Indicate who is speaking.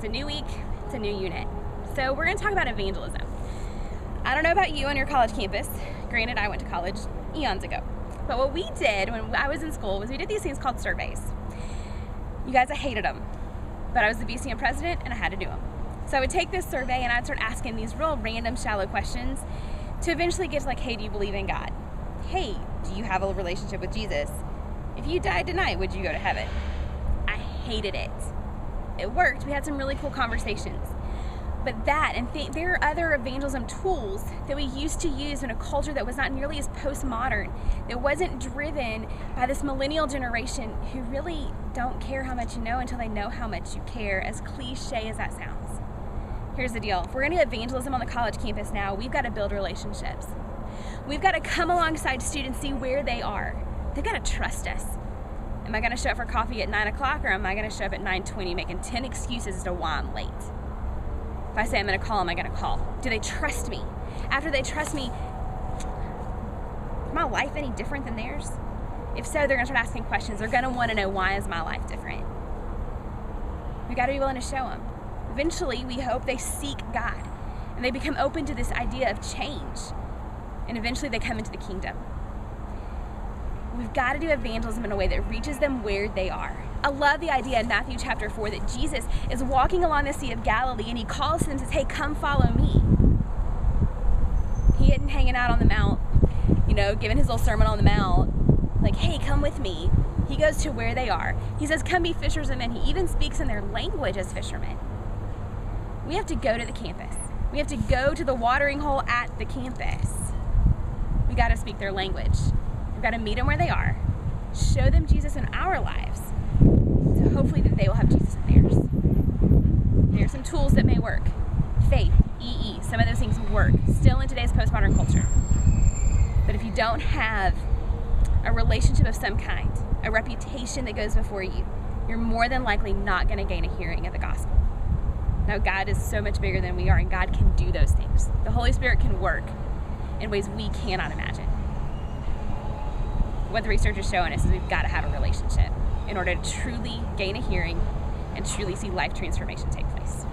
Speaker 1: It's a new week, it's a new unit. So we're going to talk about evangelism. I don't know about you on your college campus. Granted, I went to college eons ago. But what we did when I was in school was we did these things called surveys. You guys, I hated them. But I was the BCM president and I had to do them. So I would take this survey and I'd start asking these real random, shallow questions to eventually get to like, hey, do you believe in God? Hey, do you have a relationship with Jesus? If you died tonight, would you go to heaven? I hated it. It worked. We had some really cool conversations. But that, and there are other evangelism tools that we used to use in a culture that was not nearly as postmodern, that wasn't driven by this millennial generation who really don't care how much you know until they know how much you care, as cliche as that sounds. Here's the deal. If we're going to do evangelism on the college campus now, we've got to build relationships. We've got to come alongside students, see where they are. They've got to trust us. Am I going to show up for coffee at 9 o'clock, or am I going to show up at 9:20 making 10 excuses as to why I'm late? If I say I'm going to call, am I going to call? Do they trust me? After they trust me, is my life any different than theirs? If so, they're going to start asking questions. They're going to want to know, why is my life different? We've got to be willing to show them. Eventually, we hope they seek God and they become open to this idea of change. And eventually they come into the kingdom. We've got to do evangelism in a way that reaches them where they are. I love the idea in Matthew chapter 4 that Jesus is walking along the Sea of Galilee and he calls them and says, hey, come follow me. He isn't hanging out on the mount, giving his little sermon on the mount, like, hey, come with me. He goes to where they are. He says, come be fishers of men. He even speaks in their language as fishermen. We have to go to the campus. We have to go to the watering hole at the campus. We got to speak their language. We've got to meet them where they are, show them Jesus in our lives, so hopefully that they will have Jesus in theirs. There are some tools that may work. Faith, EE, some of those things work, still in today's postmodern culture. But if you don't have a relationship of some kind, a reputation that goes before you, you're more than likely not going to gain a hearing of the gospel. Now, God is so much bigger than we are, and God can do those things. The Holy Spirit can work in ways we cannot imagine. What the research is showing us is we've got to have a relationship in order to truly gain a hearing and truly see life transformation take place.